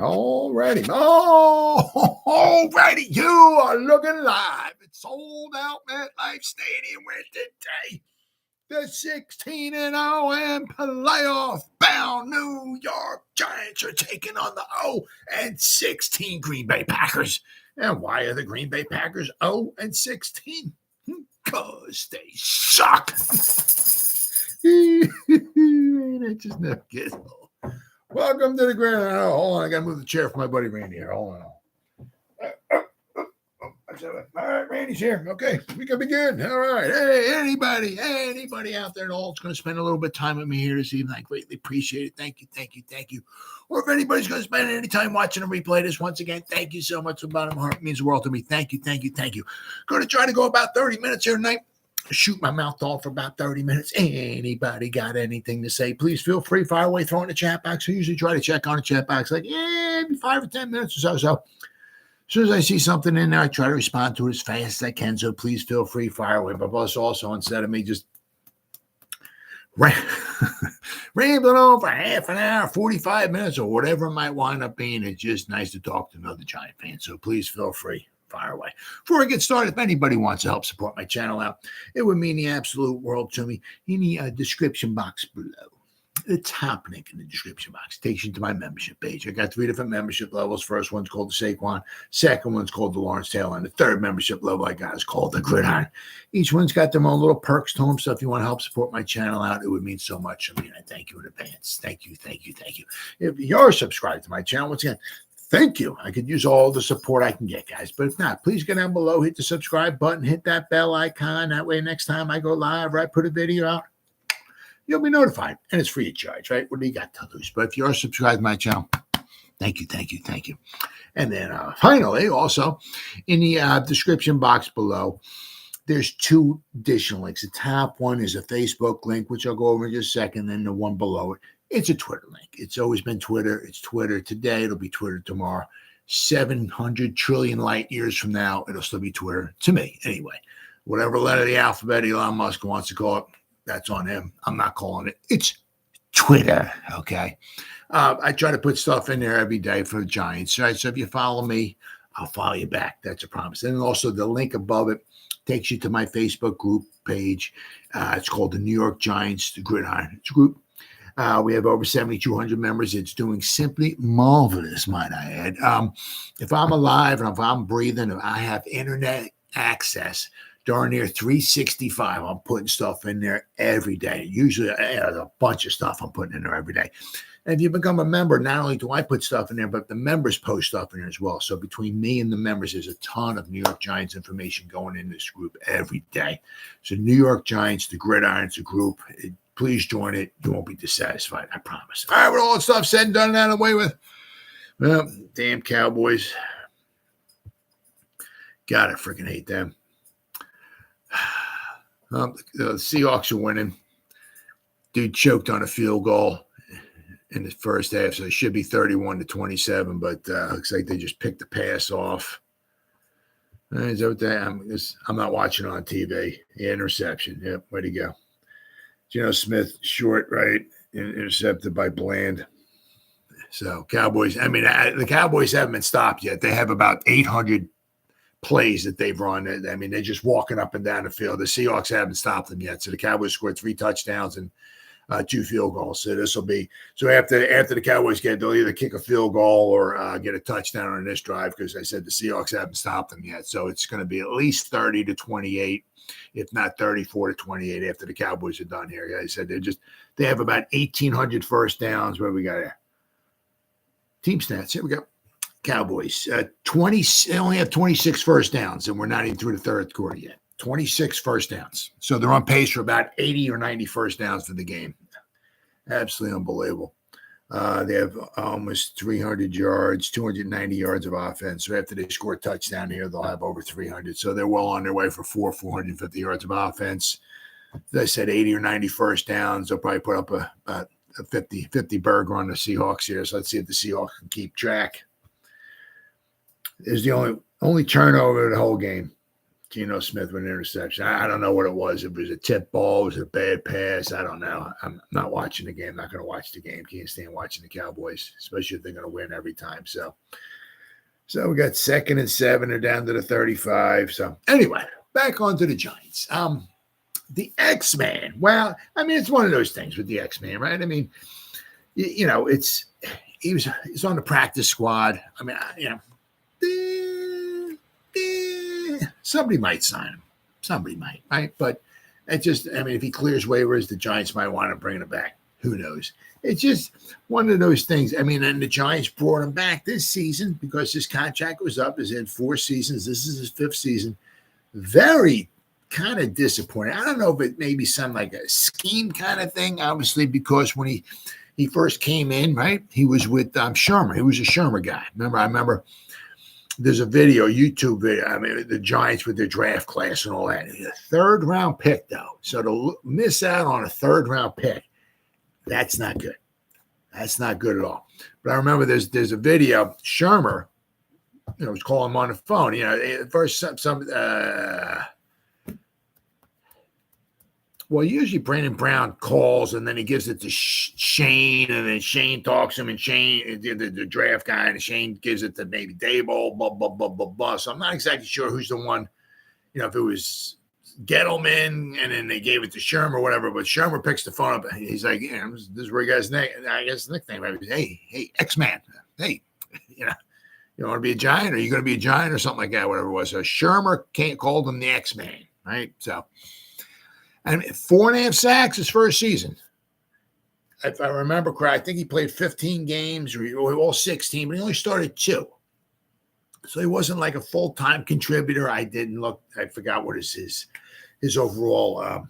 Alrighty. Oh, alrighty. You are looking live. It's sold out MetLife Stadium where today the 16-0 and playoff bound New York Giants are taking on the 0-16 Green Bay Packers. And why are the Green Bay Packers 0-16? Because they suck. It just never gets old. Welcome to the Gridiron. Oh, hold on, I gotta move the chair for my buddy Randy here. Hold on. All right, Randy's here. Okay, we can begin. All right. Hey, anybody out there at all that's going to spend a little bit of time with me here this evening, I greatly appreciate it. Thank you. Or if anybody's going to spend any time watching a replay this, once again, thank you so much from the bottom of my heart. It means the world to me. Thank you. Going to try to go about 30 minutes here tonight. Shoot my mouth off for about 30 minutes. Anybody got anything to say, please feel free, fire away, throw in the chat box. I usually try to check on the chat box like, every 5 or 10 minutes or so. So as soon as I see something in there, I try to respond to it as fast as I can. So please feel free, fire away. But also, instead of me just rambling on for half an hour, 45 minutes, or whatever it might wind up being, it's just nice to talk to another Giant fan. So please feel free. Fire away. Before I get started, if anybody wants to help support my channel out, it would mean the absolute world to me. In the description box below, the top link in the description box takes you to my membership page. I got 3 different membership levels. First one's called the Saquon. Second one's called the Lawrence Taylor. And the third membership level I got is called the Gridiron. Each one's got their own little perks to them. So if you want to help support my channel out, it would mean so much to me. And I thank you in advance. Thank you. If you're subscribed to my channel, once again, thank you. I could use all the support I can get, guys. But if not, please go down below, hit the subscribe button, hit that bell icon. That way, next time I go live or I put a video out, you'll be notified. And it's free of charge, right? What do you got to lose? But if you're subscribed to my channel, thank you. And then finally, also, in the description box below, there's 2 additional links. The top one is a Facebook link, which I'll go over in just a second. Then the one below it, it's a Twitter link. It's always been Twitter. It's Twitter today. It'll be Twitter tomorrow. 700 trillion light years from now, it'll still be Twitter to me. Anyway, whatever letter of the alphabet Elon Musk wants to call it, that's on him. I'm not calling it. It's Twitter, okay? I try to put stuff in there every day for the Giants, right? So if you follow me, I'll follow you back. That's a promise. And also the link above it takes you to my Facebook group page. It's called the New York Giants, the Gridiron. It's a group. We have over 7,200 members. It's doing simply marvelous, might I add. If I'm alive and if I'm breathing, if I have internet access, darn near 365, I'm putting stuff in there every day. Usually there's a bunch of stuff I'm putting in there every day. And if you become a member, not only do I put stuff in there, but the members post stuff in there as well. So between me and the members, there's a ton of New York Giants information going in this group every day. So New York Giants, the Gridiron's a group. Please join it. You won't be dissatisfied. I promise. All right, with all that stuff said and done and out of the way with, well, damn Cowboys. God, I freaking hate them. The Seahawks are winning. Dude choked on a field goal in the first half, so it should be 31-27, but looks like they just picked the pass off. Is that what that? I'm not watching on TV. Yeah, interception. Yep, way to go. Smith, short, right, intercepted by Bland. So Cowboys, the Cowboys haven't been stopped yet. They have about 800 plays that they've run. They're just walking up and down the field. The Seahawks haven't stopped them yet. So the Cowboys scored 3 touchdowns and 2 field goals. So this will be, so after the Cowboys they'll either kick a field goal or get a touchdown on this drive, because I said the Seahawks haven't stopped them yet. So it's going to be at least 30-28. If not 34-28 after the Cowboys are done here. I said they have about 1,800 first downs. Where we got here? Team stats. Here we go. Cowboys. They only have 26 first downs, and we're not even through the third quarter yet. 26 first downs. So they're on pace for about 80 or 90 first downs for the game. Absolutely unbelievable. They have almost 300 yards, 290 yards of offense. So after they score a touchdown here, they'll have over 300. So they're well on their way for 450 yards of offense. As I said, 80 or 90 first downs. They'll probably put up a 50 burger on the Seahawks here. So let's see if the Seahawks can keep track. There's the only turnover of the whole game. Geno Smith with an interception. I don't know what it was. It was a tip ball. It was a bad pass. I don't know. I'm not watching the game. I'm not going to watch the game. Can't stand watching the Cowboys, especially if they're going to win every time. So we got 2nd and 7. They're down to the 35. So anyway, back onto the Giants. The X-Man. Well, I mean, it's one of those things with the X-Man, right? I mean, you know, he's on the practice squad. I mean, somebody might sign him. Somebody might, right? But it just, I mean, if he clears waivers, the Giants might want to bring him back. Who knows? It's just one of those things. I mean, and the Giants brought him back this season because his contract was up. He's had 4 seasons. This is his 5th season. Very kind of disappointing. I don't know if it maybe sound like a scheme kind of thing, obviously, because when he first came in, right, he was with Shermer. He was a Shermer guy. I remember there's a video, YouTube video. I mean, the Giants with their draft class and all that. A 3rd round pick, though. So to miss out on a 3rd round pick, that's not good. That's not good at all. But I remember there's a video. Shermer, was calling him on the phone. First well, usually Brandon Brown calls and then he gives it to Shane, and then Shane talks to him, and Shane, the draft guy, and Shane gives it to maybe Dable, blah, blah, blah, blah, blah. So I'm not exactly sure who's the one, if it was Gettleman and then they gave it to Shermer or whatever, but Shermer picks the phone up and he's like, this is where you guys' nickname. Hey, X-Man. Hey, you want to be a Giant? Or are you going to be a Giant or something like that, whatever it was. So Shermer called him the X-Man, right? So, and 4.5 sacks his first season. If I remember correct, I think he played 15 games or all 16, but he only started 2. So he wasn't like a full-time contributor. I forgot what is his overall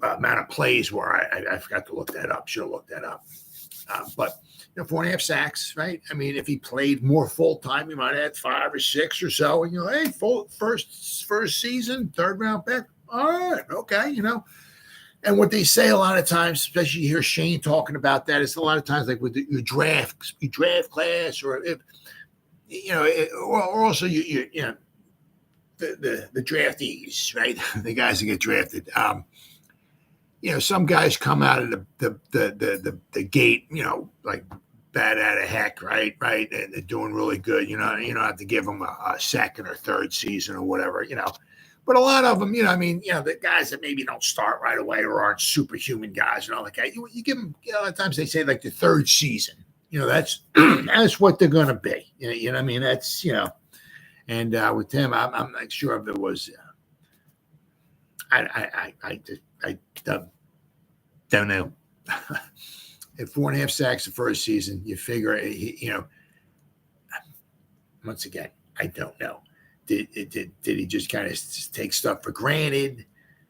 amount of plays were. I forgot to look that up. Should have looked that up. But 4.5 sacks, right? I mean, if he played more full-time, he might have had 5 or 6 or so. And hey, first season, 3rd round pick. All right, okay, And what they say a lot of times, especially you hear Shane talking about that, is a lot of times like with your draft class, or if or also the draftees, right? The guys that get drafted. Some guys come out of the gate, like bad out of heck, right, and they're doing really good. You don't have to give them a 2nd or 3rd season or whatever, But a lot of them, the guys that maybe don't start right away or aren't superhuman guys and all that guy, you give them, a lot of times they say like the 3rd season, that's that's what they're going to be. You know what I mean? That's, and with him, I'm not sure if it was, I don't know. At 4.5 sacks the first season, you figure, once again, I don't know. Did he just kind of take stuff for granted?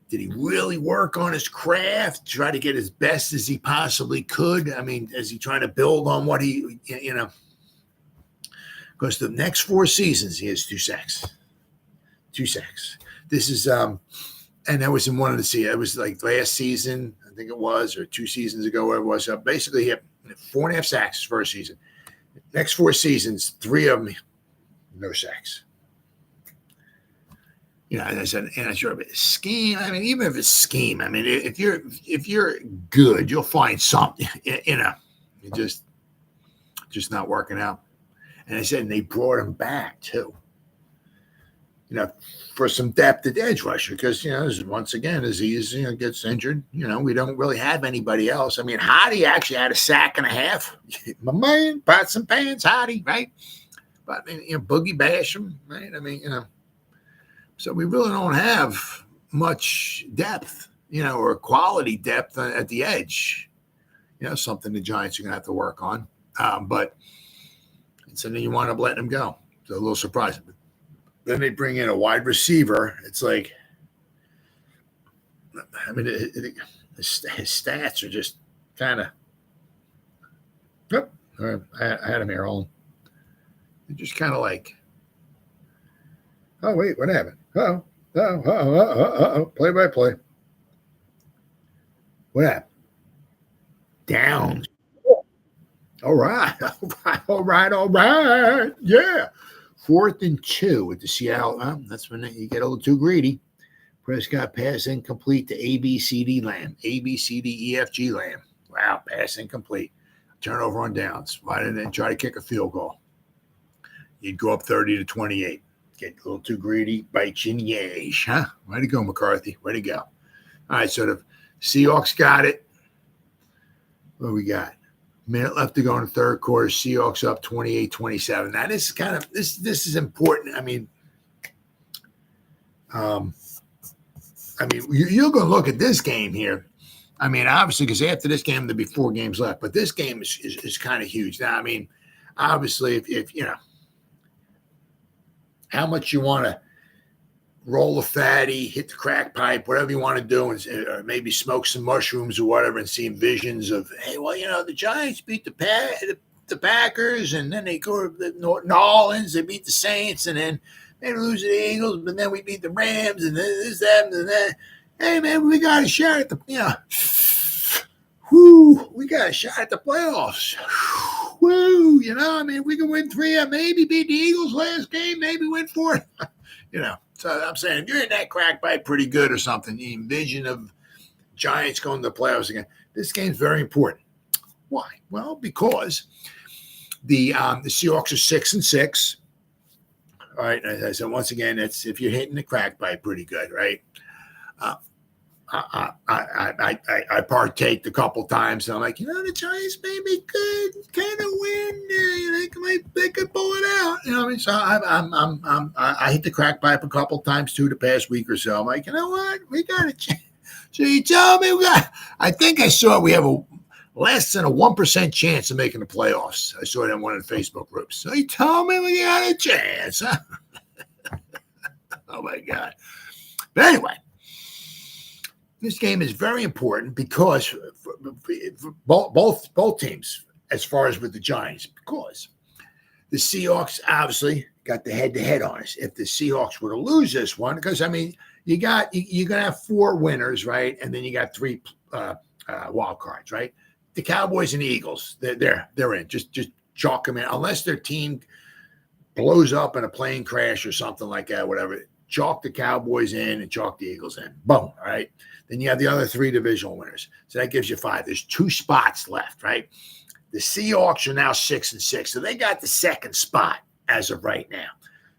Did he really work on his craft, try to get as best as he possibly could? I mean, is he trying to build on what he, because the next 4 seasons, he has 2 sacks. 2 sacks. This is, and that was in one of the seasons. It was like last season, I think it was, or 2 seasons ago, whatever it was. So basically, he had 4.5 sacks his first season. Next 4 seasons, 3 of them, no sacks. As I said, and it's your scheme. I mean, even if it's scheme, I mean, if you're good, you'll find something. It's just not working out. And I said, and they brought him back too. For some depth at edge rusher, because once again, Azeez gets injured. We don't really have anybody else. I mean, Hottie actually had a 1.5 sacks. My man, pots and pans, Hottie, right? But Boogie Basham, right? I mean, So we really don't have much depth, or quality depth at the edge. Something the Giants are going to have to work on. But so then you wind up letting them go. So a little surprising. Then they bring in a wide receiver. It's like, I mean, his stats are just kind of. Yep, I had him here on. They're just kind of like. Oh wait, what happened? Play by play. What happened? Down. All right. Yeah. 4th and 2 with the Seattle. That's when you get a little too greedy. Prescott pass incomplete to ABCD Lamb. ABCDEFG Lamb. Wow, pass incomplete. Turnover on downs. Why didn't they try to kick a field goal? You'd go up 30-28. Get a little too greedy. Bite you in the ass, huh? Way to go, McCarthy. Way to go. All right, so the Seahawks got it. What do we got? Minute left to go in the third quarter. Seahawks up 28-27. Now, this is kind of this is important. I mean, you're going to look at this game here. I mean, obviously, because after this game, there'll be 4 games left. But this game is kind of huge. Now, I mean, obviously, if you know how much you want to roll a fatty, hit the crack pipe, whatever you want to do, or maybe smoke some mushrooms or whatever, and seeing visions of, hey, well, the Giants beat the Packers, and then they go to New Orleans, they beat the Saints, and then they lose to the Eagles, but then we beat the Rams, and then this, that, and that. Hey, man, we got a shot at we got a shot at the playoffs. Woo, we can win 3, maybe beat the Eagles last game, maybe win 4. So I'm saying if you're in that crack pipe pretty good or something, the vision of Giants going to the playoffs again, this game's very important. Why? Well, because the Seahawks are 6-6. All right, as I said, once again, that's if you're hitting the crack pipe pretty good, right? I partaked a couple times, and I'm like, the Giants may be good, kind of win. They could pull it out. I mean, so I hit the crack pipe a couple times too the past week or so. I'm like, you know what, we got a chance. So you tell me I think I saw we have a less than a 1% chance of making the playoffs. I saw it in one of the Facebook groups. So you tell me we got a chance. Huh? Oh my God! But anyway. This game is very important because for both teams, as far as with the Giants, because the Seahawks obviously got the head-to-head on us. If the Seahawks were to lose this one, because you're gonna have 4 winners, right? And then you got 3 wild cards, right? The Cowboys and the Eagles, they're in. Just chalk them in, unless their team blows up in a plane crash or something like that, whatever. Chalk the Cowboys in and chalk the Eagles in. Boom. All right. Then you have the other 3 divisional winners. So that gives you 5. There's 2 spots left, right? The Seahawks are now 6-6. So they got the second spot as of right now.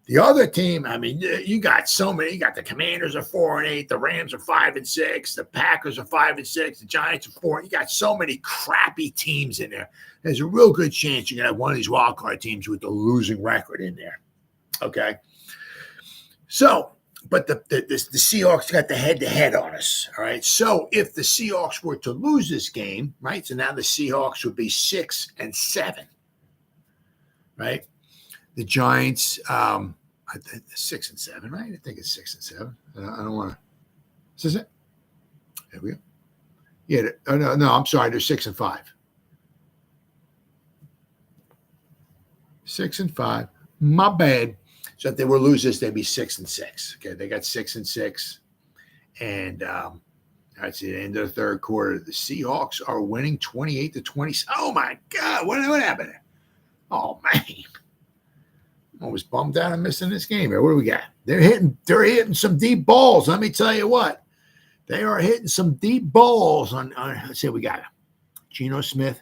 The other team, I mean, you got so many. You got the Commanders are 4-8. The Rams are 5-6. The Packers are 5-6. The Giants are 4. You got so many crappy teams in there. There's a real good chance you're going to have one of these wild card teams with the losing record in there. Okay. So, but the Seahawks got the head-to-head on us, all right? So if the Seahawks were to lose this game, right, so now the Seahawks would be 6-7, right? The Giants, 6-7, right? I think it's 6-7. I don't want to. Is this it? There we go. Yeah. No, I'm sorry. They're 6-5. 6-5. My bad. So if they were losers, they'd be 6-6. Okay, they got 6-6, and that's the end of the third quarter. The Seahawks are winning 28-20. Oh my God, what happened? Oh man, I was bummed out on missing this game here. What do we got? They're hitting some deep balls. Let me tell you what, they are hitting some deep balls on let's see, we got Geno Smith.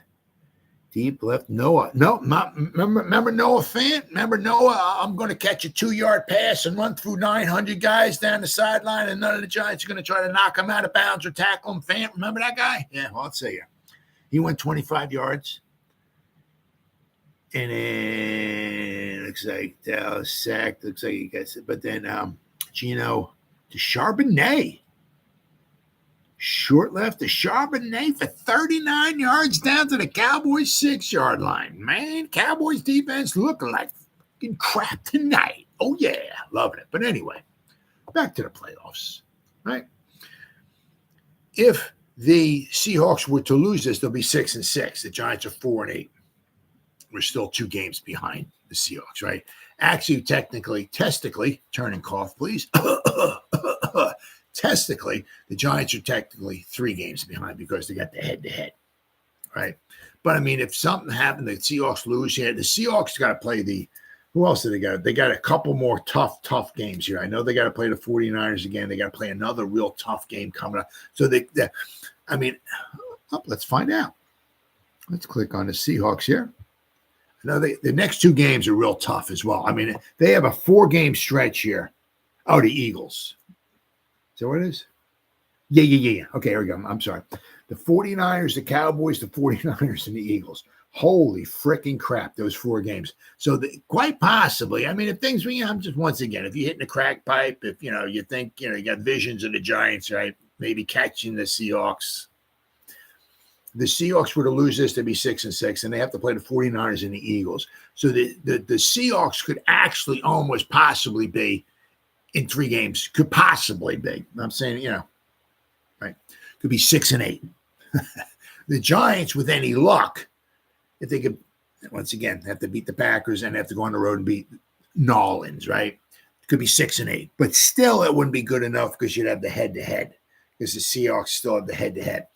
Deep left, Noah. No, remember Noah Fant? Remember Noah? I'm going to catch a 2-yard pass and run through 900 guys down the sideline, and none of the Giants are going to try to knock him out of bounds or tackle him. Fant, remember that guy? Yeah, well, I'll tell you. He went 25 yards. And then looks like Dallas sacked. Looks like he gets it. But then Geno to Charbonnet. Short left to Charbonnet for 39 yards down to the Cowboys 6-yard line. Man, Cowboys defense looking like fucking crap tonight. Oh, yeah. Loving it. But anyway, back to the playoffs, right? If the Seahawks were to lose this, they'll be 6-6. The Giants are 4-8. We're still 2 games behind the Seahawks, right? Actually, testically, turning cough, please. Testically, the Giants are technically 3 games behind because they got the head-to-head, right? But, I mean, if something happened, the Seahawks lose here, the Seahawks got to play Who else do they got? They got a couple more tough games here. I know they got to play the 49ers again. They got to play another real tough game coming up. So let's find out. Let's click on the Seahawks here. I know the next 2 games are real tough as well. I mean, they have a 4-game stretch here. Oh, the Eagles. Is that what it is? Yeah. Okay, here we go. I'm sorry. The 49ers, the Cowboys, the 49ers, and the Eagles. Holy freaking crap, those 4 games. So quite possibly, I mean, if things, I'm just, once again, if you're hitting the crack pipe, if, you think, you got visions of the Giants, right, maybe catching the Seahawks. The Seahawks were to lose this, they'd be 6-6, and they have to play the 49ers and the Eagles. So the Seahawks could actually almost possibly be in 3 games, could possibly be. I'm saying, right, could be 6-8. The Giants, with any luck, if they could, once again, have to beat the Packers and have to go on the road and beat Nolans, right? It could be 6-8. But still, it wouldn't be good enough because you'd have the head-to-head, because the Seahawks still have the head-to-head.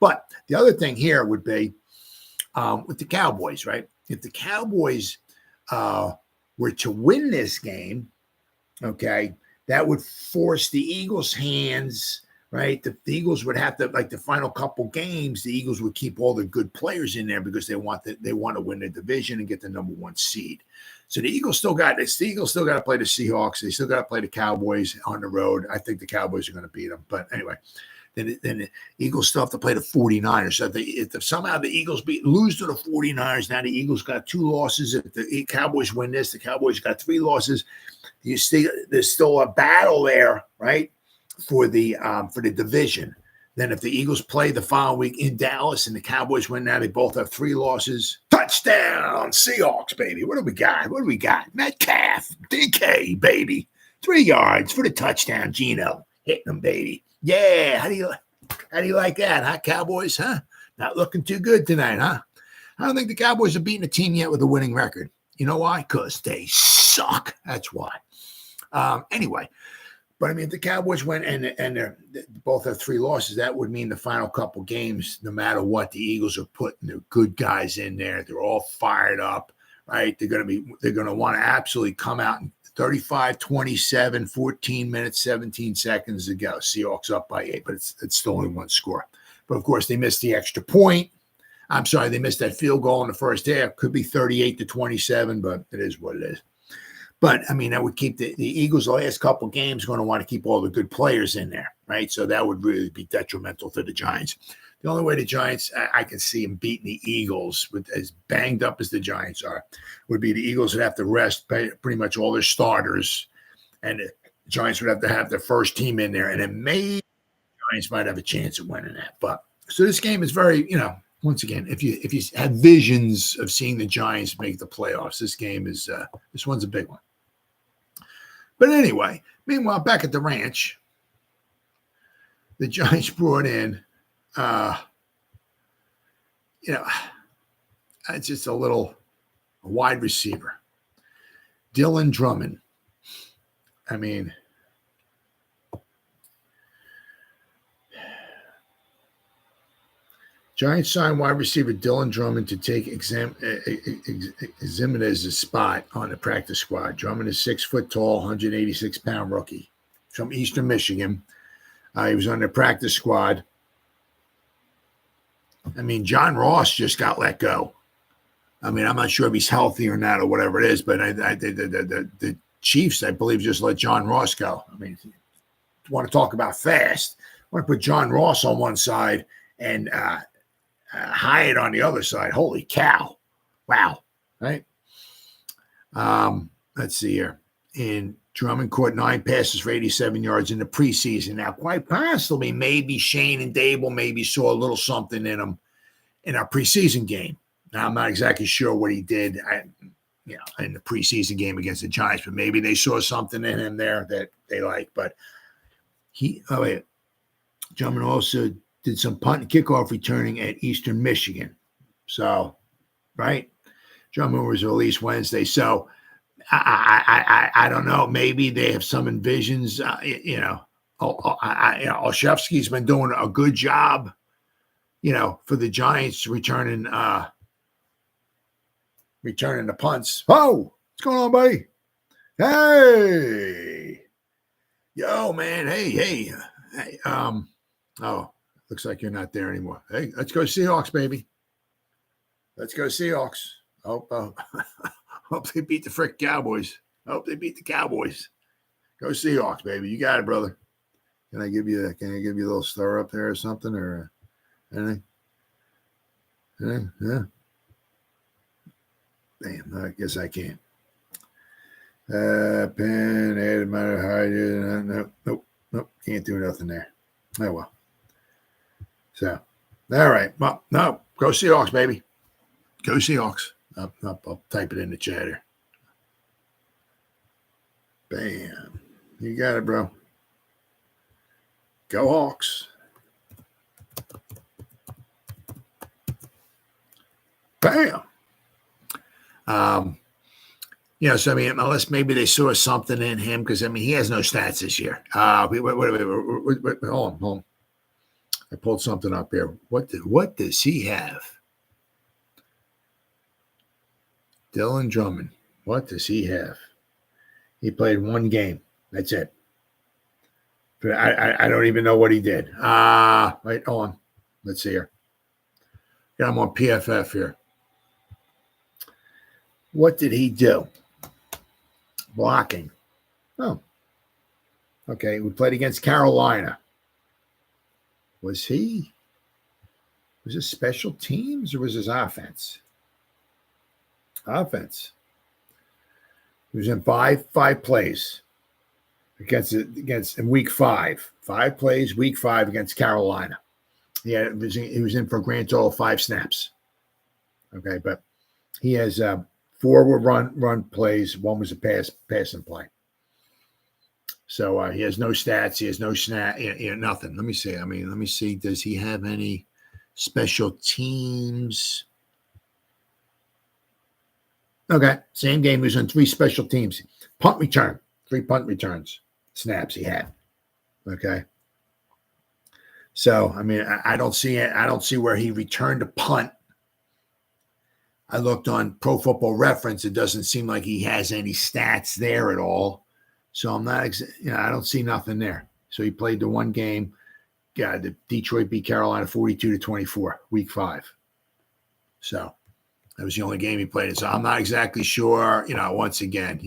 But the other thing here would be with the Cowboys, right? If the Cowboys were to win this game, okay, that would force the Eagles' hands, right? The Eagles would have to, like the final couple games, the Eagles would keep all the good players in there because they want to win the division and get the number 1 seed. So the Eagles still got to play the Seahawks. They still got to play the Cowboys on the road. I think the Cowboys are going to beat them. But anyway, then the Eagles still have to play the 49ers. So if somehow the Eagles lose to the 49ers, now the Eagles got 2 losses. If the Cowboys win this, the Cowboys got 3 losses. There's still a battle there, right? For the division. Then if the Eagles play the following week in Dallas and the Cowboys win, now they both have 3 losses. Touchdown, Seahawks, baby. What do we got? Metcalf, DK, baby. 3 yards for the touchdown, Geno. Hitting them, baby. Yeah, how do you like that, huh, Cowboys, huh? Not looking too good tonight, huh? I don't think the Cowboys have beaten a team yet with a winning record. You know why? Because they suck. That's why. Anyway, but I mean, if the Cowboys win and they both have 3 losses, that would mean the final couple games, no matter what, the Eagles are putting their good guys in there. They're all fired up, right? They're going to want to absolutely come out and 35-27, 14 minutes, 17 seconds to go. Seahawks up by 8, but it's still only 1 score. But of course, they missed the extra point. I'm sorry, they missed that field goal in the first half. Could be 38-27, but it is what it is. But I mean, that would keep the Eagles' last couple games going to want to keep all the good players in there, right? So that would really be detrimental to the Giants. The only way the Giants, I can see them beating the Eagles, with as banged up as the Giants are, would be the Eagles would have to rest pretty much all their starters, and the Giants would have to have their first team in there, and then maybe the Giants might have a chance of winning that. But so this game is very, once again, if you have visions of seeing the Giants make the playoffs, this one's a big one. But anyway, meanwhile, back at the ranch, the Giants brought in. It's just a wide receiver. Dylan Drummond. I mean, Giants signed wide receiver Dylan Drummond to take Ximines' spot on the practice squad. Drummond is 6 foot tall, 186-pound rookie from Eastern Michigan. He was on the practice squad. I mean, John Ross just got let go. I mean, I'm not sure if he's healthy or not or whatever it is, but the Chiefs, I believe, just let John Ross go. I mean, you want to talk about fast. I want to put John Ross on one side and Hyatt on the other side. Holy cow. Wow. Right? Let's see here. And Drummond caught 9 passes for 87 yards in the preseason. Now, quite possibly, maybe Shane and Dable maybe saw a little something in him in our preseason game. Now, I'm not exactly sure what he did in the preseason game against the Giants, but maybe they saw something in him there that they like. But Drummond also did some punt and kickoff returning at Eastern Michigan. So, right? Drummond was released Wednesday. So, I don't know. Maybe they have some envisions. Olszewski's been doing a good job, for the Giants returning the punts. Oh, What's going on, buddy? Hey. Yo, man. Hey. Oh, looks like you're not there anymore. Hey, let's go Seahawks, baby. Let's go Seahawks. Hope they beat the frick Cowboys. Hope they beat the Cowboys. Go Seahawks, baby. You got it, brother. Can I give you a little stir up there or something or anything? Yeah. Damn, I guess I can't. Pen, added matter hide. Nope. Can't do nothing there. Oh well. So, all right. Well, no, go Seahawks, baby. Go Seahawks. I'll type it in the chat here. Bam. You got it, bro. Go Hawks. Bam. So I mean, unless maybe they saw something in him, because I mean, he has no stats this year. Wait, hold on. I pulled something up here. What does he have? Dylan Drummond. What does he have? He played one game. That's it. But I don't even know what he did. Wait, hold on. Let's see here. Got him on PFF here. What did he do? Blocking. Oh. Okay, we played against Carolina. Was this special teams or was his offense? Offense. He was in five plays against in week 5. 5 plays, week 5 against Carolina. Yeah, he was in for a grand total of 5 snaps. Okay, but he has 4 were run plays, 1 was a passing play. So he has no stats. He has no snap. Nothing. Let me see. Does he have any special teams? Okay, same game. He was on 3 special teams. Punt return, 3 punt returns, snaps he had. Okay. So I mean, I don't see it. I don't see where he returned a punt. I looked on Pro Football Reference. It doesn't seem like he has any stats there at all. So I'm not, I don't see nothing there. So he played the one game. Yeah, the Detroit beat Carolina 42-24, week 5. So that was the only game he played. So I'm not exactly sure. Once again,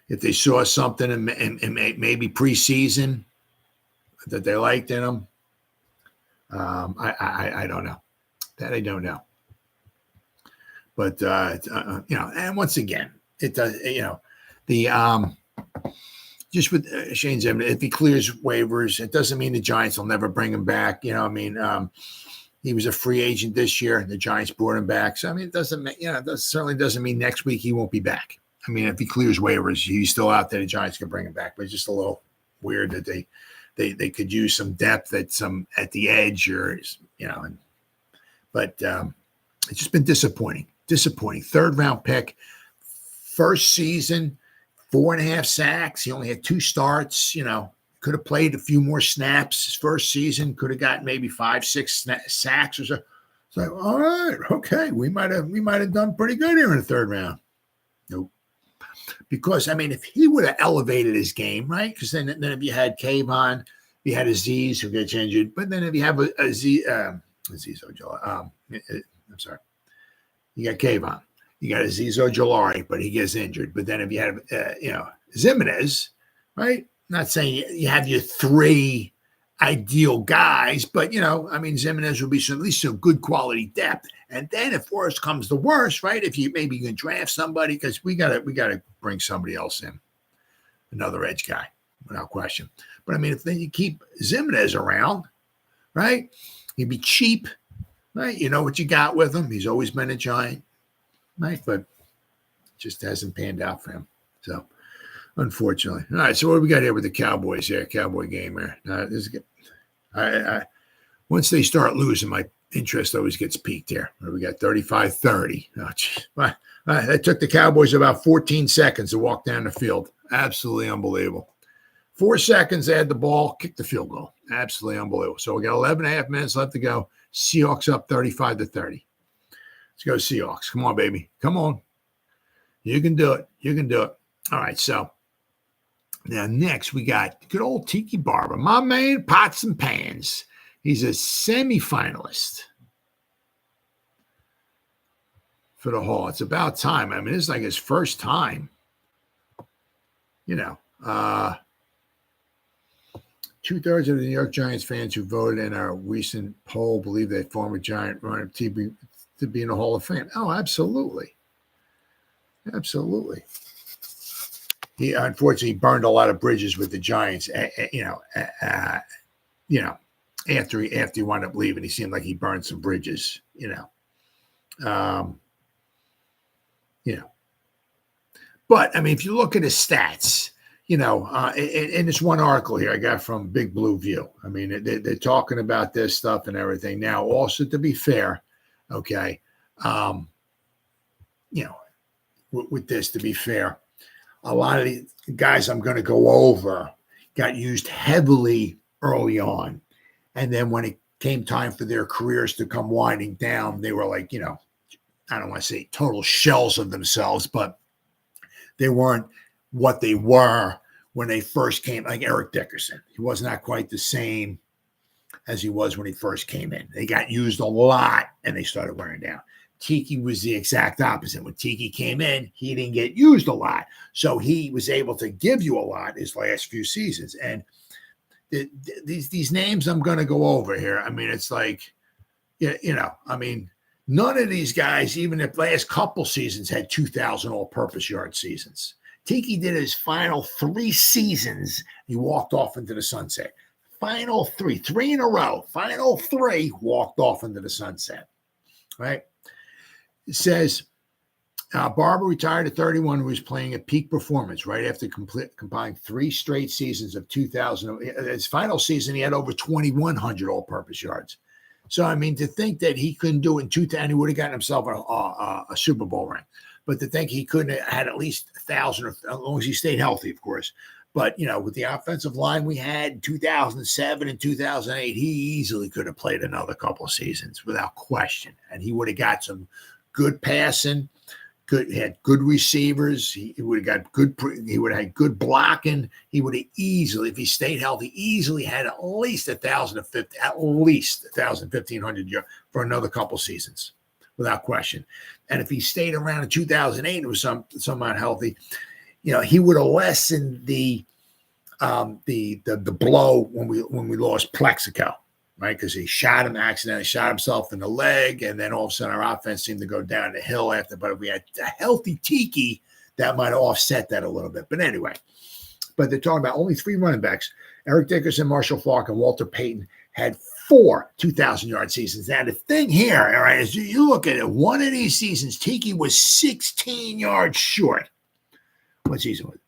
if they saw something and maybe preseason that they liked in him. I don't know. That I don't know. But and once again, it does. Just with Oshane Ximines, if he clears waivers, it doesn't mean the Giants will never bring him back. He was a free agent this year, and the Giants brought him back. So I mean, it doesn't. That certainly doesn't mean next week he won't be back. I mean, if he clears waivers, he's still out there. The Giants can bring him back, but it's just a little weird that they could use some depth at the edge, or but it's just been disappointing. 3rd round pick, first season, 4.5 sacks. He only had 2 starts. Could have played a few more snaps his first season. Could have gotten maybe 5-6 sacks or so. It's like, all right, okay, we might have done pretty good here in the 3rd round. Nope. Because I mean, if he would have elevated his game, right? Because then if you had Kayvon, you had Azeez who gets injured, but then if you have Azeez Ojulari, I'm sorry, you got Kayvon, you got Azeez Ojulari, but he gets injured. But then if you had Ximines, right? Not saying you have your 3 ideal guys, but Ximines would be at least some good quality depth. And then if worse comes to worse, right? If you can draft somebody, because we gotta bring somebody else in, another edge guy, without question. But I mean, if then you keep Ximines around, right? He'd be cheap, right? You know what you got with him. He's always been a Giant, right? But it just hasn't panned out for him. So unfortunately. All right, so what do we got here with the Cowboys here? Cowboy game here. This is good. Once they start losing, my interest always gets peaked here. We got 35-30. Oh, that took the Cowboys about 14 seconds to walk down the field. Absolutely unbelievable. 4 seconds, they had the ball, kicked the field goal. Absolutely unbelievable. So we got 11 and a half minutes left to go. Seahawks up 35-30. Let's Let's go Seahawks. Come on, baby. Come on. You can do it. You can do it. All right, so now next we got good old Tiki Barber. My man, Pots and Pans. He's a semifinalist for the Hall. It's about time. I mean, it's like his first time. You know, 2/3 of the New York Giants fans who voted in our recent poll believe that former Giant runner to be in the Hall of Fame. Oh, absolutely. Absolutely. He unfortunately burned a lot of bridges with the Giants, after he wound up leaving. He seemed like he burned some bridges, But, I mean, if you look at his stats, in this one article here I got from Big Blue View, I mean, they're talking about this stuff and everything. Now, also, to be fair, okay, with this, to be fair, a lot of the guys I'm going to go over got used heavily early on. And then when it came time for their careers to come winding down, they were like, I don't want to say total shells of themselves, but they weren't what they were when they first came, like Eric Dickerson. He was not quite the same as he was when he first came in. They got used a lot and they started wearing down. Tiki was the exact opposite. When Tiki came in, he didn't get used a lot. So he was able to give you a lot his last few seasons. And these names I'm going to go over here, I mean, it's like, none of these guys, even the last couple seasons, had 2,000 all-purpose yard seasons. Tiki did his final 3 seasons. He walked off into the sunset. Final 3 in a row. Final 3 walked off into the sunset. Right? It says, Barber retired at 31 and was playing at peak performance right after compiling 3 straight seasons of 2,000. His final season, he had over 2,100 all-purpose yards. So, I mean, to think that he couldn't do it in 2,000, he would have gotten himself a Super Bowl ring. But to think he couldn't have had at least 1,000, as long as he stayed healthy, of course. But, with the offensive line we had in 2007 and 2008, he easily could have played another couple of seasons without question. And he would have got some good passing, had good receivers. He would have had good blocking. He would have easily, if he stayed healthy, easily had at least 1,500 yards for another couple seasons, without question. And if he stayed around in 2008 and was somewhat healthy, he would have lessened the blow when we lost Plexico. Right, because he accidentally shot himself in the leg, and then all of a sudden our offense seemed to go down the hill after. But if we had a healthy Tiki, that might have offset that a little bit. But anyway, they're talking about only 3 running backs: Eric Dickerson, Marshall Faulk, and Walter Payton had 4 2,000-yard seasons. Now the thing here, all right, is you look at it. One of these seasons, Tiki was 16 yards short. What season was it?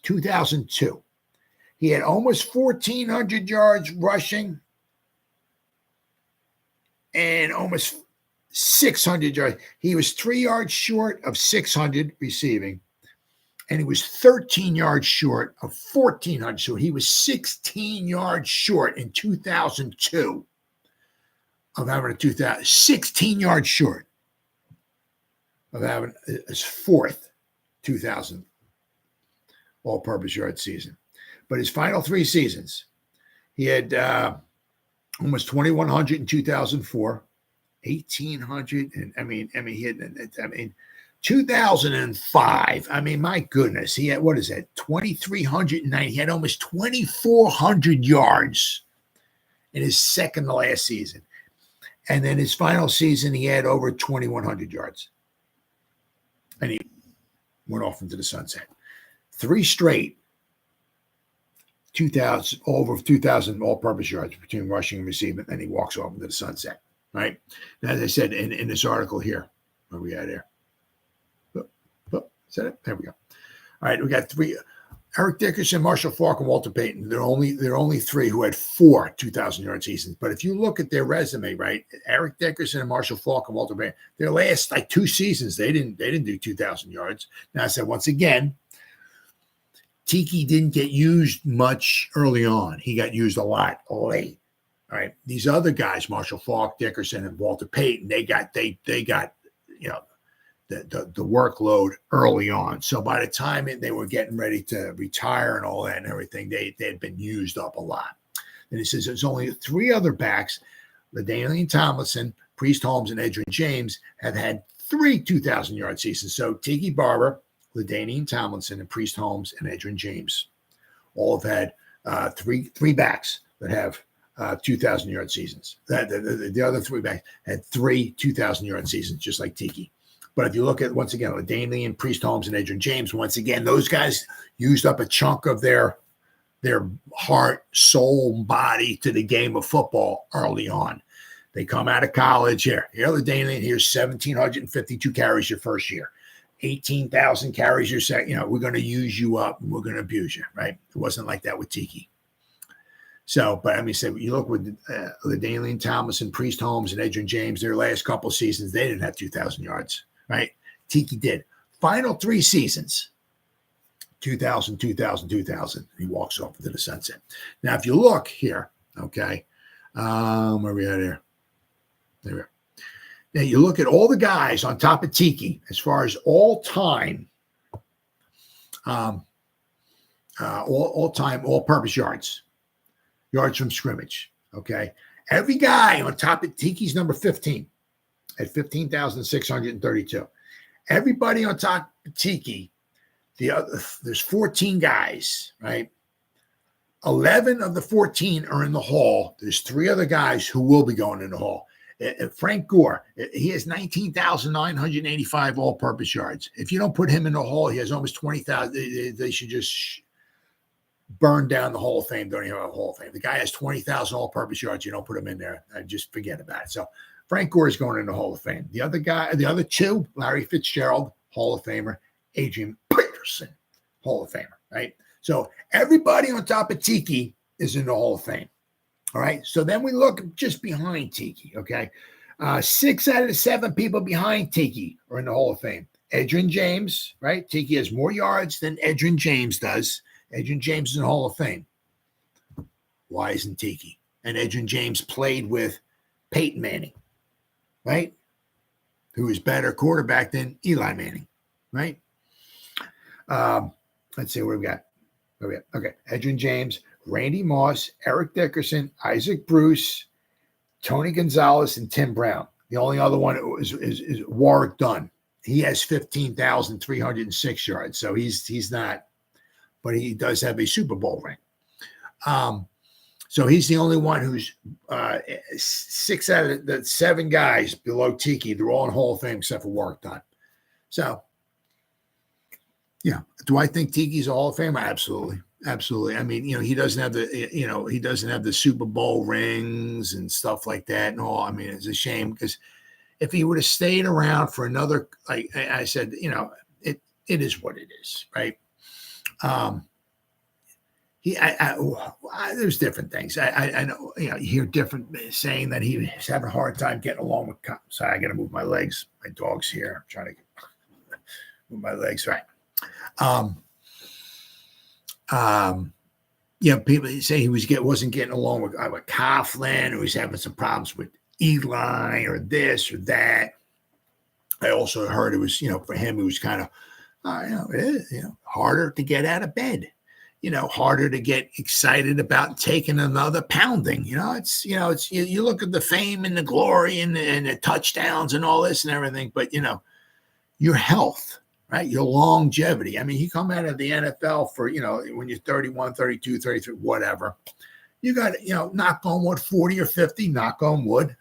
2002. He had almost 1,400 yards rushing and almost 600 yards. He was 3 yards short of 600 receiving, and he was 13 yards short of 1,400. So he was 16 yards short in 2002 of having 16 yards short of having his 4th 2,000 all-purpose yard season. But his final 3 seasons, he had almost 2,100 in 2004, 1,800, and he had 2005. I mean, my goodness, he had 2,390. He had almost 2,400 yards in his second to last season, and then his final season he had over 2,100 yards, and he went off into the sunset. 3 straight. 2,000 all-purpose yards between rushing and receiving, and he walks off into the sunset. Right? And as I said in this article here, where we at here? Is that it? There we go. All right, we got 3: Eric Dickerson, Marshall Faulk, and Walter Payton. There are only 3 who had 4 2,000-yard seasons. But if you look at their resume, right, Eric Dickerson and Marshall Faulk and Walter Payton, their last 2 seasons they didn't do 2,000 yards. Now I said once again, Tiki didn't get used much early on. He got used a lot late. All right. These other guys, Marshall Faulk, Dickerson, and Walter Payton, they got the workload early on. So by the time they were getting ready to retire and all that and everything, they had been used up a lot. And he says there's only 3 other backs, LaDainian Tomlinson, Priest Holmes, and Edgerrin James, have had 3 2,000-yard seasons. So Tiki Barber, LaDainian Tomlinson, and Priest Holmes, and Edgerrin James all have had three backs that have 2,000-yard seasons. The other 3 backs had 3 2,000-yard seasons, just like Tiki. But if you look at, once again, LaDainian, Priest Holmes, and Edgerrin James, once again, those guys used up a chunk of their heart, soul, body to the game of football early on. They come out of college here. Here, LaDainian, here's 1,752 carries your first year. 18,000 carries your second. We're going to use you up and we're going to abuse you, right? It wasn't like that with Tiki. So, but I mean, say you look with LaDainian Tomlinson, Priest Holmes, and Edgerrin James, their last couple seasons, they didn't have 2,000 yards, right? Tiki did. Final 3 seasons, 2,000, 2,000, 2,000. He walks off into the sunset. Now, if you look here, okay, where we at here? There we are. Now, you look at all the guys on top of Tiki as far as all-time, all-purpose yards from scrimmage, okay? Every guy on top of Tiki's number 15 at 15,632. Everybody on top of Tiki, there's 14 guys, right? 11 of the 14 are in the Hall. There's 3 other guys who will be going in the Hall. Frank Gore, he has 19,985 all-purpose yards. If you don't put him in the Hall, he has almost 20,000. They should just burn down the Hall of Fame. Don't even have a Hall of Fame. The guy has 20,000 all-purpose yards. You don't put him in there. Just forget about it. So Frank Gore is going in the Hall of Fame. The other 2, Larry Fitzgerald, Hall of Famer, Adrian Peterson, Hall of Famer, right? So everybody on top of Tiki is in the Hall of Fame. All right. So then we look just behind Tiki. Okay. 6 out of the 7 people behind Tiki are in the Hall of Fame. Edgerrin James, right? Tiki has more yards than Edgerrin James does. Edgerrin James is in the Hall of Fame. Why isn't Tiki? And Edgerrin James played with Peyton Manning, right? Who is better quarterback than Eli Manning, right? Let's see what we got. Okay. Edgerrin James, Randy Moss, Eric Dickerson, Isaac Bruce, Tony Gonzalez, and Tim Brown. The only other one is Warwick Dunn. He has 15,306 yards. So he's not, but he does have a Super Bowl ring. So he's the only one who's 6 out of the 7 guys below Tiki. They're all in Hall of Fame except for Warwick Dunn. So, yeah. Do I think Tiki's a Hall of Famer? Absolutely. Absolutely. I mean, he doesn't have the Super Bowl rings and stuff like that and all. I mean, it's a shame because if he would have stayed around for another, like I said, it is what it is, right? There's different things. I know, you hear different saying that he was having a hard time getting along with cops. Sorry, I got to move my legs. My dog's here. I'm trying to move my legs. Right. People say he wasn't getting along with Coughlin, or he's having some problems with Eli or this or that. I also heard it was, for him, it was kind of, harder to get out of bed, harder to get excited about taking another pounding. You look at the fame and the glory and the touchdowns and all this and everything, but your health, right? Your longevity. I mean, you come out of the NFL for, when you're 31, 32, 33, whatever, you got, knock on wood, 40 or 50, knock on wood,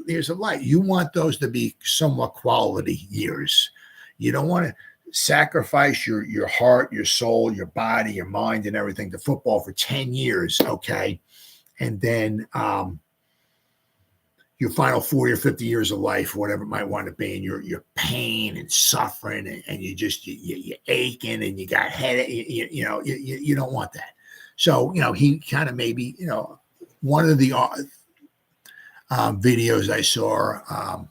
years of life. You want those to be somewhat quality years. You don't want to sacrifice your heart, your soul, your body, your mind, and everything to football for 10 years, okay? And then your final 40 or 50 years of life, whatever it might want to be, and your pain and suffering, and you aching, and you got headache, you don't want that. So, he kind of maybe, one of the videos I saw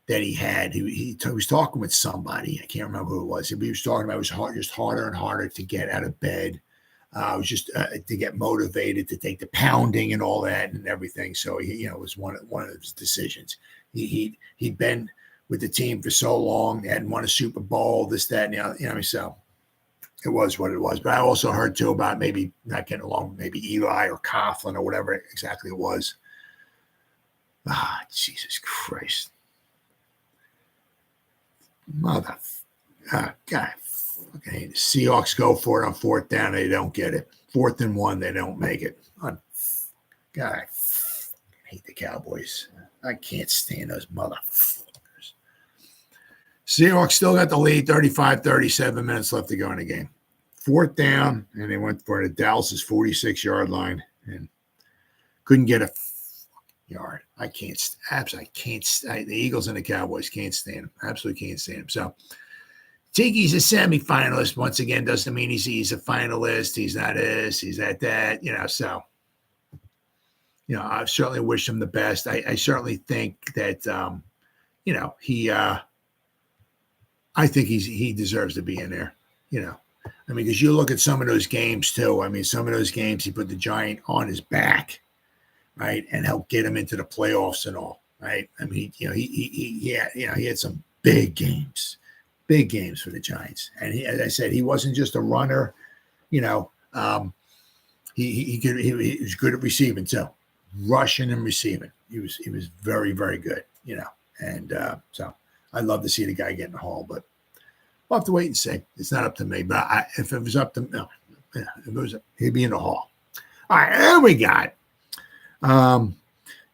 that he had, he was talking with somebody. I can't remember who it was. He was talking about it was just harder and harder to get out of bed. It was just to get motivated to take the pounding and all that and everything. So it was one of his decisions. He'd been with the team for so long. They hadn't won a Super Bowl, this, that, and the other. You know what I mean? So it was what it was. But I also heard, too, about maybe not getting along with maybe Eli or Coughlin or whatever exactly it was. Jesus Christ. God. Okay. The Seahawks go for it on 4th down. They don't get it. 4th and 1, they don't make it. God, I hate the Cowboys. I can't stand those motherfuckers. Seahawks still got the lead, 35-37 minutes left to go in the game. 4th down, and they went for it at Dallas's 46-yard line and couldn't get a yard. I can't. The Eagles and the Cowboys can't stand him. Absolutely can't stand him. So Tiki's a semifinalist. Once again, doesn't mean he's a finalist. He's not this. He's that. So I certainly wish him the best. I certainly think that I think he deserves to be in there. Because you look at some of those games too. Some of those games he put the Giant on his back, right, and helped get him into the playoffs and all, right. He had some big games for the Giants, and as I said, he wasn't just a runner. He was good at receiving too, rushing and receiving. He was very, very good. And so I'd love to see the guy get in the Hall, but we'll have to wait and see. It's not up to me, but if it was up to he'd be in the Hall. All right, there we got.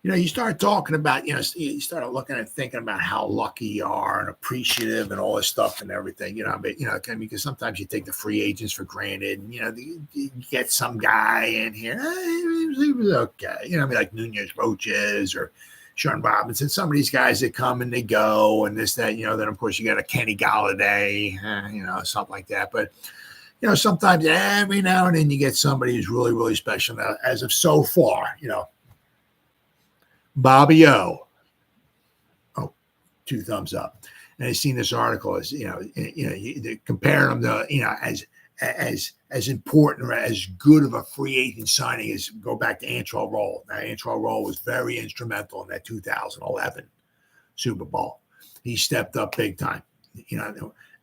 You start talking about, you start looking and thinking about how lucky you are and appreciative and all this stuff and everything, because sometimes you take the free agents for granted and, you get some guy in here, he was okay, like Nunez Roches or Sean Robinson, some of these guys that come and they go and this, that, then of course you got a Kenny Galladay, something like that. But, sometimes every now and then you get somebody who's really, really special. Now, as of so far, Bobby O. Oh, 2 thumbs up. And I've seen this article as, comparing them to, as important or as good of a free agent signing as go back to Antrel Rolle. Now, Antrel Rolle was very instrumental in that 2011 Super Bowl. He stepped up big time,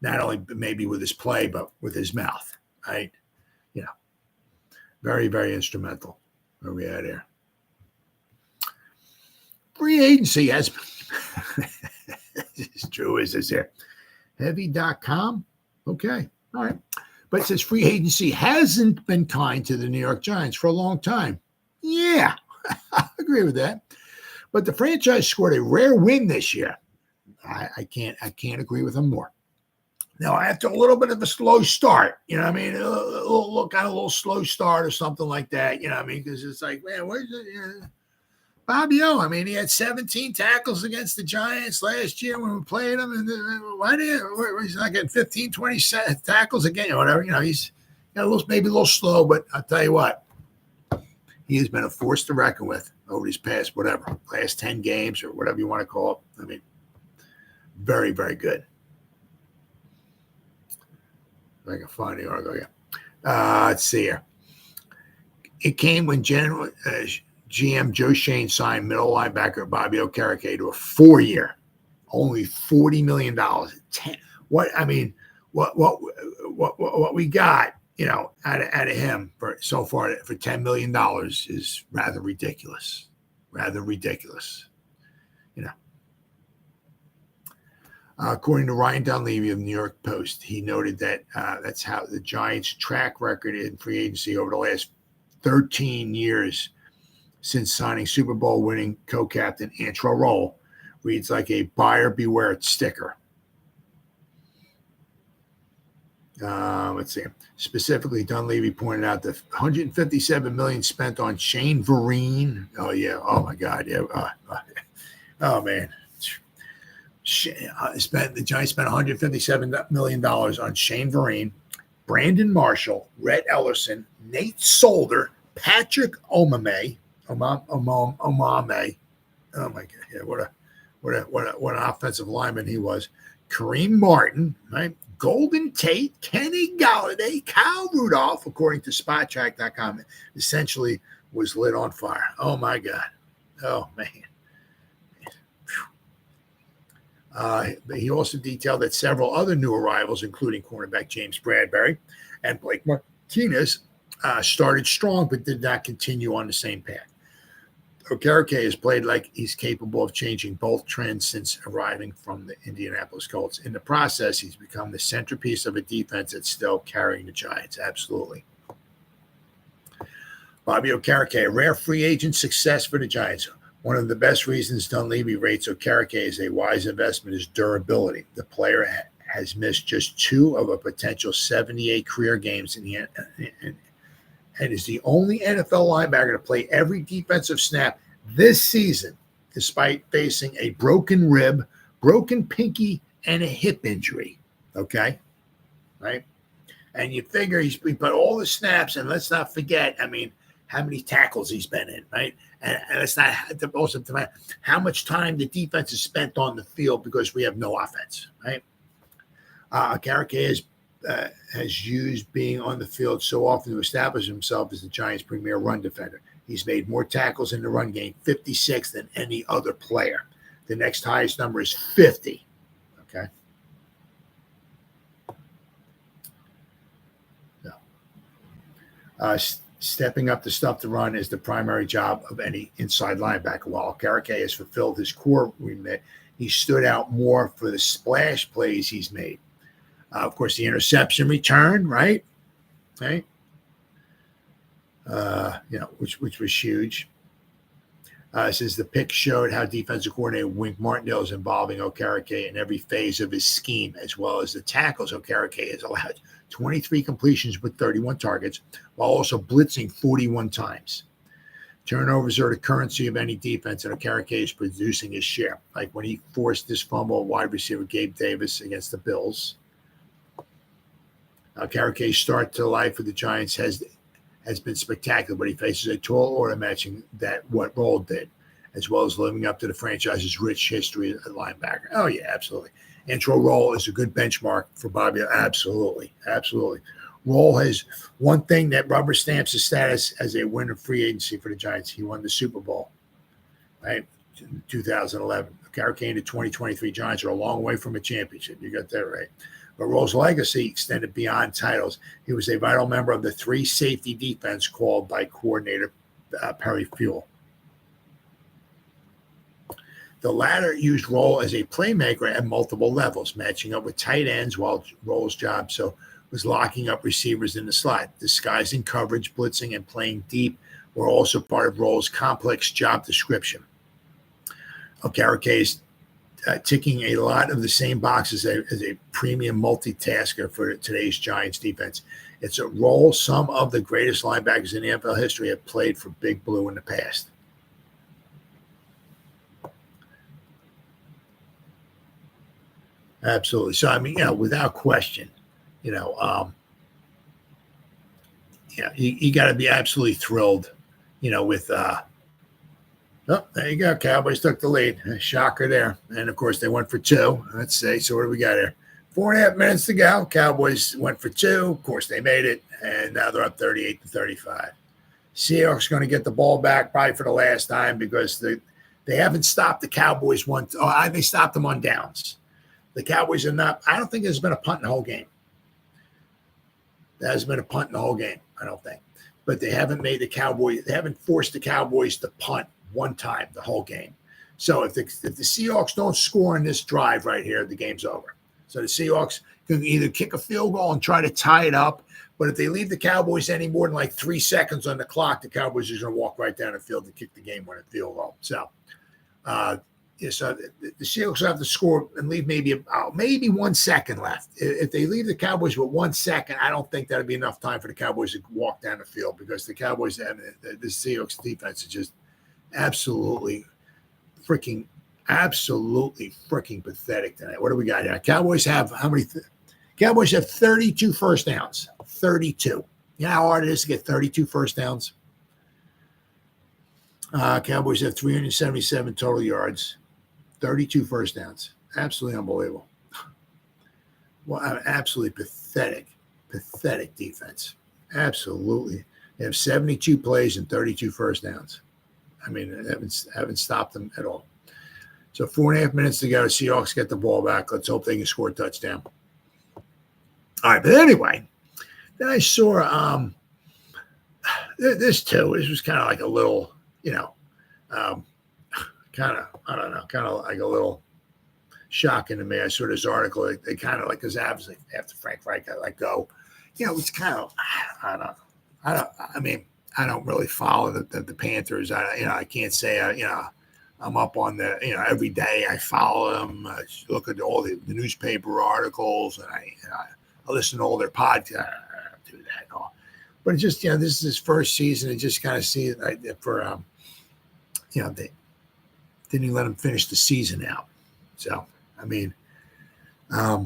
not only maybe with his play, but with his mouth, right? Very, very instrumental. Where we at here? Free agency has as true as this here. Heavy.com. Okay. All right. But it says free agency hasn't been kind to the New York Giants for a long time. Yeah, I agree with that. But the franchise scored a rare win this year. I can't agree with them more. Now, after a little bit of a slow start, a little slow start or something like that, because it's like, man, where's it? Bobby O, he had 17 tackles against the Giants last year when we played him. And why he's not getting 15, 20 tackles again or whatever? He's maybe a little slow, but I'll tell you what, he has been a force to reckon with over these past, last 10 games or whatever you want to call it. Very, very good. If I can find the article, yeah. Let's see here. It came when GM Joe Shane signed middle linebacker Bobby Okereke to a 4-year, only $40 million. What we got, out of him for so far for $10 million is rather ridiculous. According to Ryan Dunleavy of the New York Post, he noted that that's how the Giants' track record in free agency over the last 13 years since signing Super Bowl winning co-captain Antrel Rolle reads like a buyer beware sticker. Let's see. Specifically, Dunleavy pointed out the $157 million spent on Shane Vereen. Oh yeah. Oh my God. Yeah. Oh man. The Giants spent $157 million on Shane Vereen, Brandon Marshall, Rhett Ellerson, Nate Solder, Patrick Omame. Omame. Oh my God! Yeah, what an offensive lineman he was. Kareem Martin, right? Golden Tate, Kenny Galladay, Kyle Rudolph, according to SpotTrack.com, essentially was lit on fire. Oh my God! Oh man! He also detailed that several other new arrivals, including cornerback James Bradbury and Blake Martinez, started strong but did not continue on the same path. Okereke has played like he's capable of changing both trends since arriving from the Indianapolis Colts. In the process, he's become the centerpiece of a defense that's still carrying the Giants. Absolutely. Bobby Okereke, a rare free agent success for the Giants. One of the best reasons Dunleavy rates Okereke as a wise investment is durability. The player has missed just 2 of a potential 78 career games and is the only NFL linebacker to play every defensive snap this season, despite facing a broken rib, broken pinky, and a hip injury. Okay? Right? And you figure he put all the snaps, and let's not forget, how many tackles he's been in, right? And it's not also how much time the defense has spent on the field because we have no offense, right? Okereke has used being on the field so often to establish himself as the Giants' premier run defender. He's made more tackles in the run game, 56, than any other player. The next highest number is 50. Okay. So, stepping up to stuff the run is the primary job of any inside linebacker. While Okereke has fulfilled his core remit, he stood out more for the splash plays he's made. Of course, the interception return, right? Right. Which was huge. Says the pick showed how defensive coordinator Wink Martindale is involving Okereke in every phase of his scheme, as well as the tackles. Okereke has allowed 23 completions with 31 targets, while also blitzing 41 times. Turnovers are the currency of any defense, and Okereke is producing his share. Like when he forced this fumble of wide receiver Gabe Davis against the Bills. Okereke's start to life for the Giants has been spectacular, but he faces a tall order matching that what Roll did, as well as living up to the franchise's rich history at linebacker. Oh, yeah, absolutely. Antrel Roll is a good benchmark for Bobby. Absolutely. Absolutely. Roll has one thing that rubber stamps his status as a winner free agency for the Giants. He won the Super Bowl, right, in 2011. Okereke and the 2023 Giants are a long way from a championship. You got that right. But Roll's legacy extended beyond titles. He was a vital member of the 3 safety defense called by coordinator Perry Fewell. The latter used Roll as a playmaker at multiple levels, matching up with tight ends while Roll's job was locking up receivers in the slot. Disguising coverage, blitzing, and playing deep were also part of Roll's complex job description. Okereke is ticking a lot of the same boxes as a premium multitasker for today's Giants defense. It's a role some of the greatest linebackers in the NFL history have played for Big Blue in the past. Absolutely. So, without question, you got to be absolutely thrilled, with oh, there you go. Cowboys took the lead. Shocker there. And, of course, they went for 2. Let's see. So what do we got here? 4.5 minutes to go. Cowboys went for 2. Of course, they made it. And now they're up 38-35. Seahawks going to get the ball back probably for the last time because they haven't stopped the Cowboys once. Oh, they stopped them on downs. The Cowboys are not – I don't think there's been a punt in the whole game. There hasn't been a punt in the whole game, I don't think. But they haven't forced the Cowboys to punt one time the whole game. So if the Seahawks don't score in this drive right here, the game's over. So the Seahawks can either kick a field goal and try to tie it up, but if they leave the Cowboys any more than like 3 seconds on the clock, the Cowboys are going to walk right down the field to kick the game-winning field goal. So, so the Seahawks have to score and leave maybe 1 second left. If they leave the Cowboys with 1 second, I don't think that'll be enough time for the Cowboys to walk down the field because the Cowboys, the Seahawks defense is just absolutely freaking pathetic tonight. What do we got here? Cowboys have how many? Cowboys have 32 first downs. 32. You know how hard it is to get 32 first downs? Cowboys have 377 total yards. 32 first downs. Absolutely unbelievable. Well, absolutely pathetic defense. Absolutely. They have 72 plays and 32 first downs. I mean, haven't stopped them at all. So 4.5 minutes to go. Seahawks get the ball back. Let's hope they can score a touchdown. All right, but anyway, then I saw this too. This was kind of like a little, kind of like a little shocking to me. I saw this article. They kind of like, because obviously after Frank Reich got let go, it's kind of, I don't really follow the Panthers. I can't say, I'm up on the, every day I follow them. I look at all the newspaper articles, and I listen to all their podcasts. I don't do that at all. But it's just, this is his first season. And just kind of see it for, they didn't even let him finish the season out. So, kind of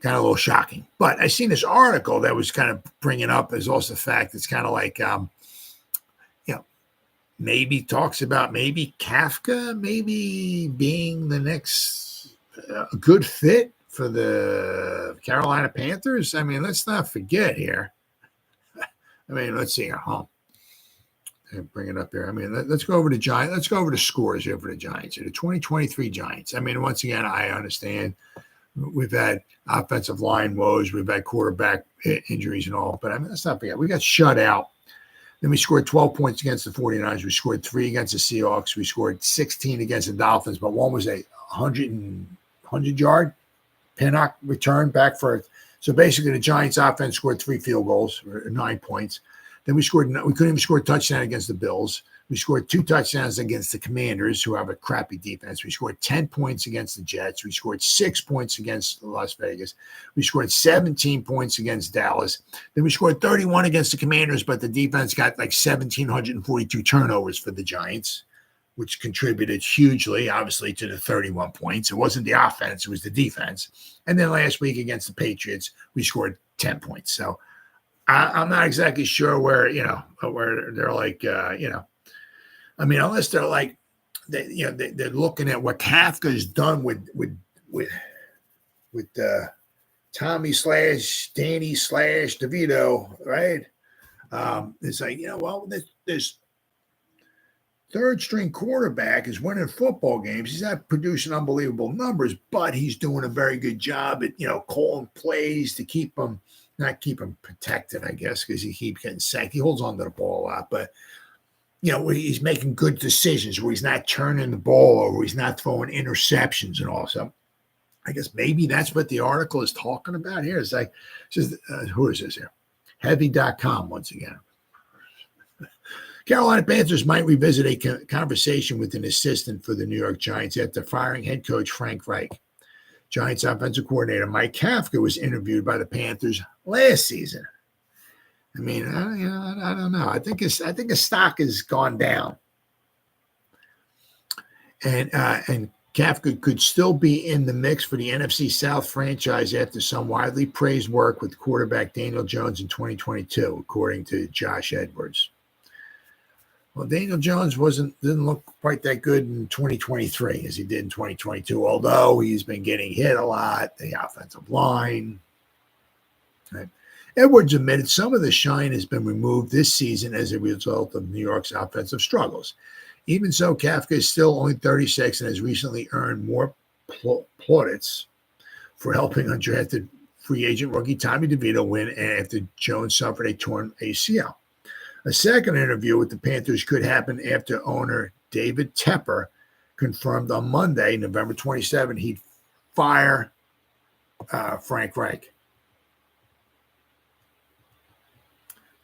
a little shocking. But I seen this article that was kind of bringing up as also the fact it's kind of like, maybe talks about maybe Kafka maybe being the next good fit for the Carolina Panthers. Let's not forget here. Let's see here. Bring it up here. Let's go over the Giants. Let's go over the scores here for the Giants. The 2023 Giants. Once again, I understand we've had offensive line woes. We've had quarterback injuries and all. But let's not forget, we got shut out. Then we scored 12 points against the 49ers. We scored 3 against the Seahawks. We scored 16 against the Dolphins, but one was a 100-yard Pinnock return back for. So basically, the Giants' offense scored 3 field goals, or 9 points. Then we couldn't even score a touchdown against the Bills. We scored 2 touchdowns against the Commanders, who have a crappy defense. We scored 10 points against the Jets. We scored 6 points against Las Vegas. We scored 17 points against Dallas. Then we scored 31 against the Commanders, but the defense got like 1,742 turnovers for the Giants, which contributed hugely, obviously, to the 31 points. It wasn't the offense, it was the defense. And then last week against the Patriots, we scored 10 points. So I'm not exactly sure where they're like, unless they're like, they're looking at what Kafka's done with Tommy / Danny / DeVito, right? It's like, this third string quarterback is winning football games. He's not producing unbelievable numbers, but he's doing a very good job at, calling plays to not keep him protected, I guess, because he keeps getting sacked. He holds on to the ball a lot, but where he's making good decisions, where he's not turning the ball over, he's not throwing interceptions and all. So I guess maybe that's what the article is talking about here. It's like, who is this here? Heavy.com once again. Carolina Panthers might revisit a conversation with an assistant for the New York Giants after firing head coach Frank Reich. Giants offensive coordinator Mike Kafka was interviewed by the Panthers last season. I don't know. I think his stock has gone down, and Kafka could still be in the mix for the NFC South franchise after some widely praised work with quarterback Daniel Jones in 2022, according to Josh Edwards. Well, Daniel Jones didn't look quite that good in 2023 as he did in 2022, although he's been getting hit a lot, the offensive line. Right. Edwards admitted some of the shine has been removed this season as a result of New York's offensive struggles. Even so, Kafka is still only 36 and has recently earned more plaudits for helping undrafted free agent rookie Tommy DeVito win after Jones suffered a torn ACL. A second interview with the Panthers could happen after owner David Tepper confirmed on Monday, November 27, he'd fire Frank Reich.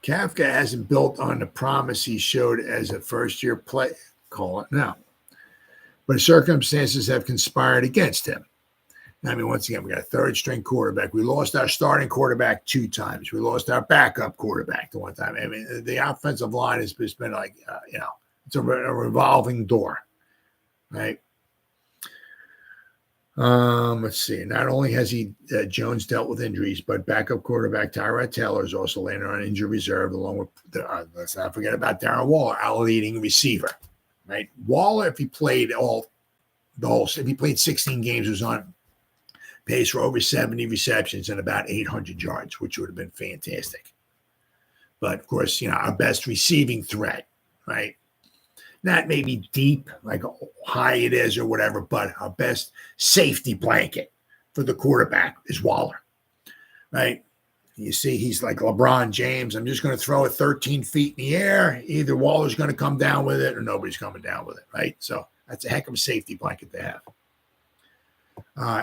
Kafka hasn't built on the promise he showed as a first-year play caller now, but circumstances have conspired against him. Once again, we got a third-string quarterback. We lost our starting quarterback 2 times. We lost our backup quarterback the one time. The offensive line has been like, it's a revolving door, right? Let's see. Not only has Jones dealt with injuries, but backup quarterback Tyrod Taylor is also landed on injury reserve, along with let's not forget about Darren Waller, our leading receiver, right? Waller, if he played if he played 16 games, was on pace for over 70 receptions and about 800 yards, which would have been fantastic. But of course, our best receiving threat, right? not maybe deep, like how high it is or whatever, but our best safety blanket for the quarterback is Waller, right? You see, he's like LeBron James. I'm just going to throw it 13 feet in the air. Either Waller's going to come down with it or nobody's coming down with it, right? So that's a heck of a safety blanket to have.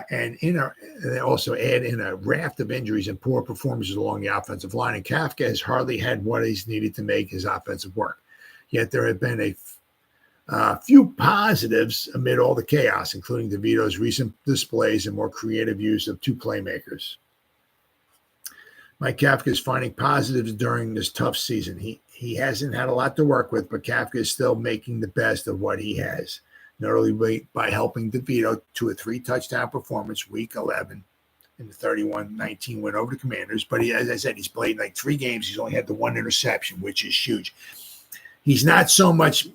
And they also add in a raft of injuries and poor performances along the offensive line. And Kafka has hardly had what he's needed to make his offensive work. Yet there have been a few positives amid all the chaos, including DeVito's recent displays and more creative use of two playmakers. Mike Kafka is finding positives during this tough season. He hasn't had a lot to work with, but Kafka is still making the best of what he has, not only by helping DeVito to a 3-touchdown performance week 11 in the 31-19 win over the Commanders, but as I said, he's played like 3 games. He's only had the 1 interception, which is huge. He's not so much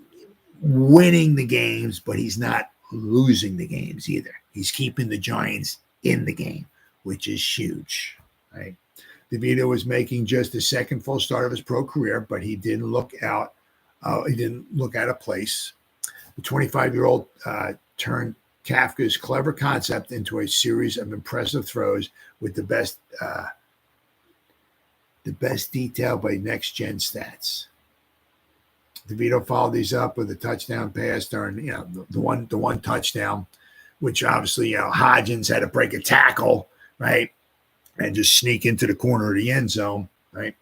winning the games, but he's not losing the games either. He's keeping the Giants in the game, which is huge, right? DeVito was making just the second full start of his pro career, but he didn't look out. He didn't look out of place. The 25-year-old turned Kafka's clever concept into a series of impressive throws with the best detail by next-gen stats. DeVito followed these up with a touchdown pass during, the one touchdown, which obviously, Hodgins had to break a tackle, right, and just sneak into the corner of the end zone, right?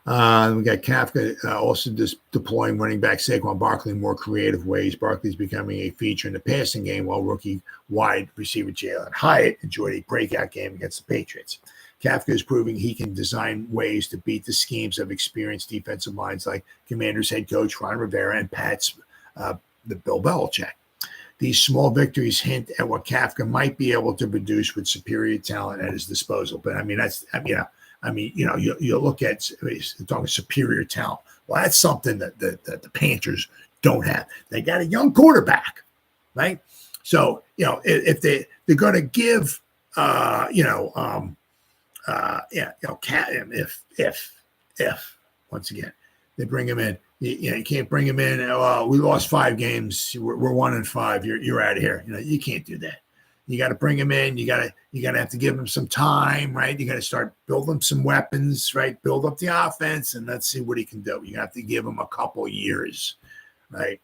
We got Kafka also just deploying running back Saquon Barkley in more creative ways. Barkley's becoming a feature in the passing game, while rookie wide receiver Jalen Hyatt enjoyed a breakout game against the Patriots. Kafka is proving he can design ways to beat the schemes of experienced defensive minds like Commanders head coach Ron Rivera and Pats, the Bill Belichick. These small victories hint at what Kafka might be able to produce with superior talent at his disposal. But you look at talking superior talent. Well, that's something that the Panthers don't have. They got a young quarterback, right? So, if they're going to give, if once again they bring him in, you can't bring him in. We lost 5 games. We're 1-5. You're out of here. You can't do that. You got to bring him in. You got to have to give him some time, right? You got to start building some weapons, right? Build up the offense, and let's see what he can do. You have to give him a couple years, right?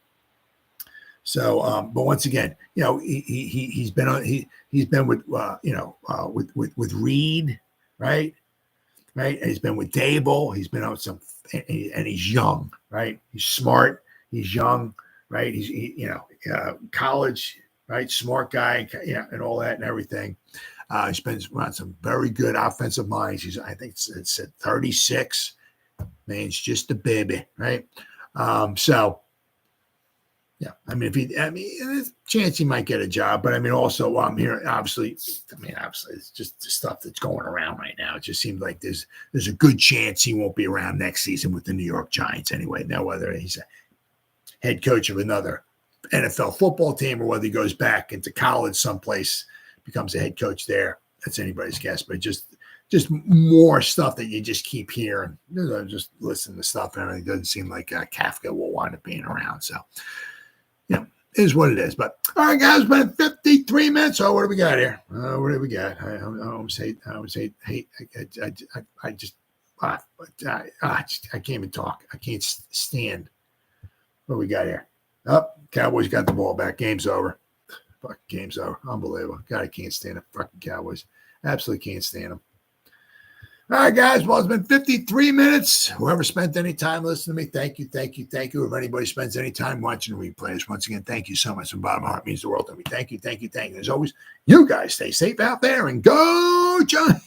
So, but once again, he's been with with Reed, right? Right. And he's been with Dable. He's been out and he's young, right? He's smart. He's young, right? He's college, right? Smart guy, and all that and everything. He's been around some very good offensive minds. I think it's at 36. Man, he's just a baby, right? So. Yeah, there's a chance he might get a job, but also here, obviously, it's just the stuff that's going around right now. It just seems like there's a good chance he won't be around next season with the New York Giants anyway. Now, whether he's a head coach of another NFL football team or whether he goes back into college someplace, becomes a head coach there, that's anybody's guess. But just more stuff that you just keep hearing. Just listen to stuff, and it doesn't seem like Kafka will wind up being around. So. Is what it is. But all right, guys, it's been 53 minutes. So what do we got here? What do we got? I can't even talk. I can't stand. What do we got here? Cowboys got the ball back. Game's over. Fucking game's over. Unbelievable. God, I can't stand the fucking Cowboys. Absolutely can't stand them. All right, guys. Well, it's been 53 minutes. Whoever spent any time listening to me, thank you. If anybody spends any time watching the replays, once again, thank you so much. From the bottom of my heart, it means the world to me. Thank you. As always, you guys stay safe out there and go Giants.